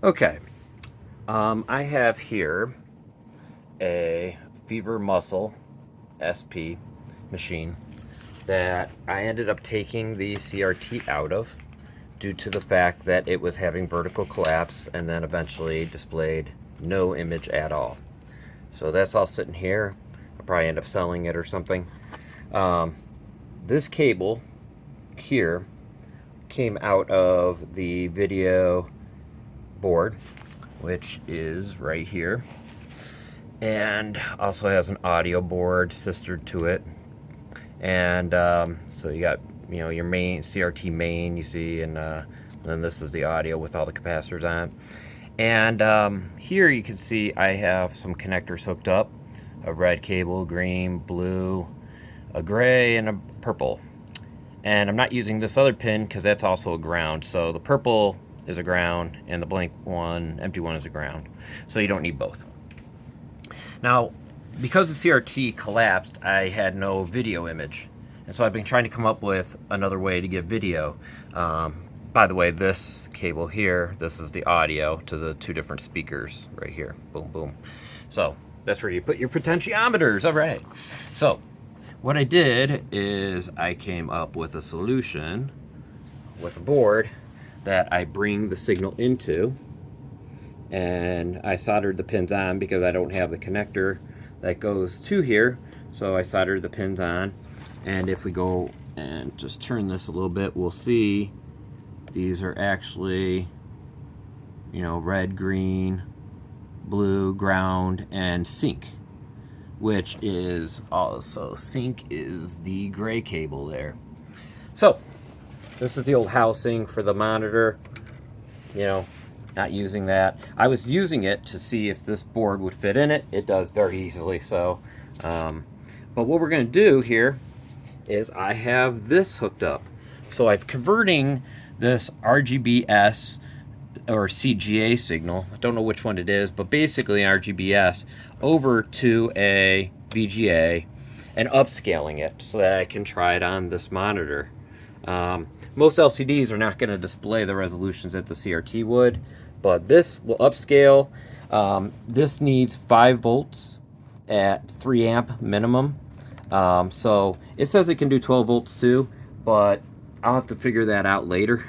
Okay, I have here a Fever Muscle SP machine that I ended up taking the CRT out of due to the fact that it was having vertical collapse and then eventually displayed no image at all. So that's all sitting here. I'll probably end up selling it or something. This cable here came out of the video board, which is right here, and also has an audio board sistered to it. And so you got, your main CRT main, you see, and then this is the audio with all the capacitors on. And here you can see I have some connectors hooked up: a red cable, green, blue, a gray, and a purple. And I'm not using this other pin because that's also a ground. So the purple is a ground and the blank one, empty one, is a ground. So you don't need both. Now, because the CRT collapsed, I had no video image. And so I've been trying to come up with another way to get video. By the way, this cable here, this is the audio to the two different speakers right here. Boom, boom. So that's where you put your potentiometers. All right. So what I did is I came up with a solution with a board that I bring the signal into, and I soldered the pins on because I don't have the connector that goes to here. So I soldered the pins on, and if we go and just turn this a little bit, we'll see these are actually, red, green, blue, ground, and sync, which is also, sync is the gray cable there. So this is the old housing for the monitor, not using that. I was using it to see if this board would fit in it. It does very easily. So but what we're going to do here is I have this hooked up. So I'm converting this RGBS or CGA signal, I don't know which one it is, but basically RGBS, over to a VGA and upscaling it so that I can try it on this monitor. Most LCDs are not going to display the resolutions that the CRT would, but this will upscale. This needs 5 volts at 3 amp minimum. So it says it can do 12 volts too, but I'll have to figure that out later,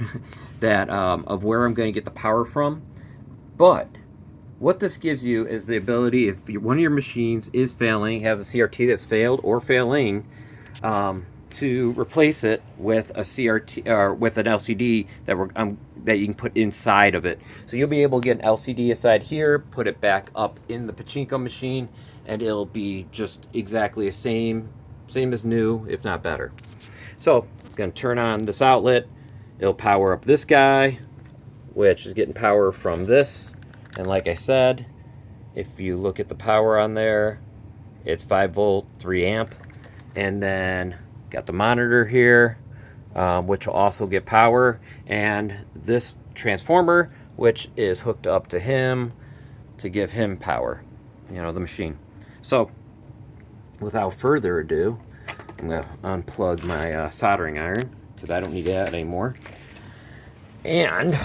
that of where I'm going to get the power from. But what this gives you is the ability, if one of your machines is failing, has a CRT that's failed or failing, to replace it with a CRT or with an LCD that you can put inside of it. So you'll be able to get an LCD aside here, put it back up in the pachinko machine, and it'll be just exactly the same as new, if not better. So I'm going to turn on this outlet. It'll power up this guy, which is getting power from this. And like I said, if you look at the power on there, it's 5 volt, 3 amp. And then got the monitor here, which will also get power. And this transformer, which is hooked up to him to give him power, the machine. So without further ado, I'm going to unplug my soldering iron because I don't need that anymore. And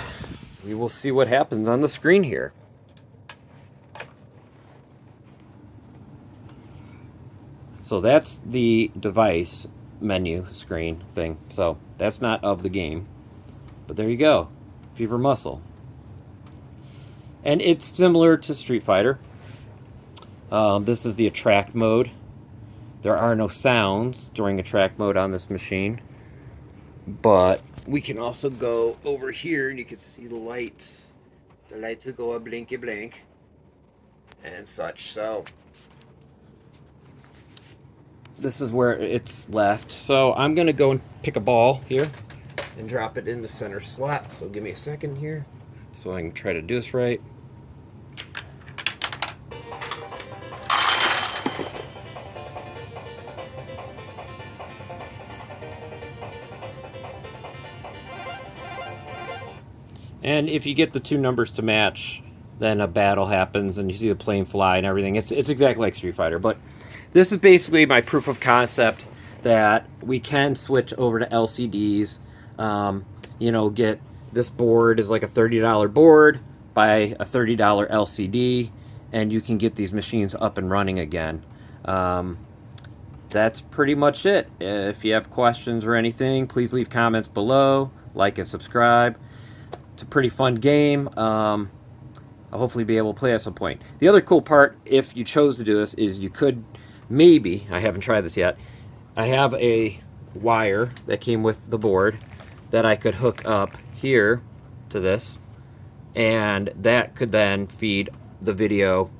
we will see what happens on the screen here. So that's the device menu screen thing. So that's not of the game. But there you go. Fever Muscle. And it's similar to Street Fighter. This is the attract mode. There are no sounds during attract mode on this machine. But we can also go over here and you can see the lights. The lights will go a blinky blink and such. So this is where it's left. So I'm going to go and pick a ball here and drop it in the center slot. So give me a second here so I can try to do this right. And if you get the two numbers to match, then a battle happens and you see the plane fly and everything. It's exactly like Street Fighter. But this is basically my proof of concept that we can switch over to LCDs. Get this board is like a $30 board. buy a $30 LCD, and you can get these machines up and running again. That's pretty much it. If you have questions or anything, please leave comments below, like and subscribe. It's a pretty fun game. I'll hopefully be able to play at some point. The other cool part, if you chose to do this, is you could maybe, I haven't tried this yet, I have a wire that came with the board that I could hook up here to this, and that could then feed the video,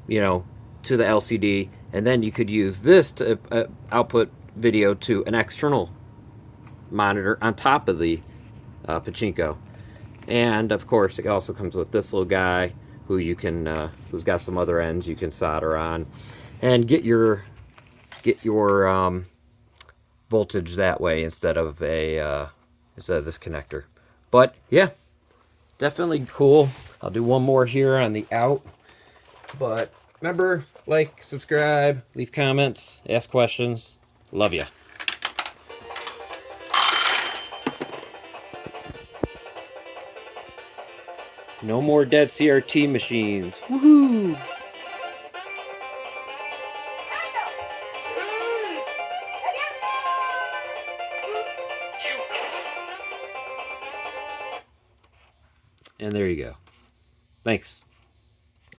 you know, to the LCD, and then you could use this to output video to an external monitor on top of the Pachinko. And of course, it also comes with this little guy who you can, who's got some other ends you can solder on, and get your voltage that way instead of this connector. But yeah, definitely cool. I'll do one more here on the out. But remember, like, subscribe, leave comments, ask questions. Love ya. No more dead CRT machines. Woohoo! And there you go. Thanks.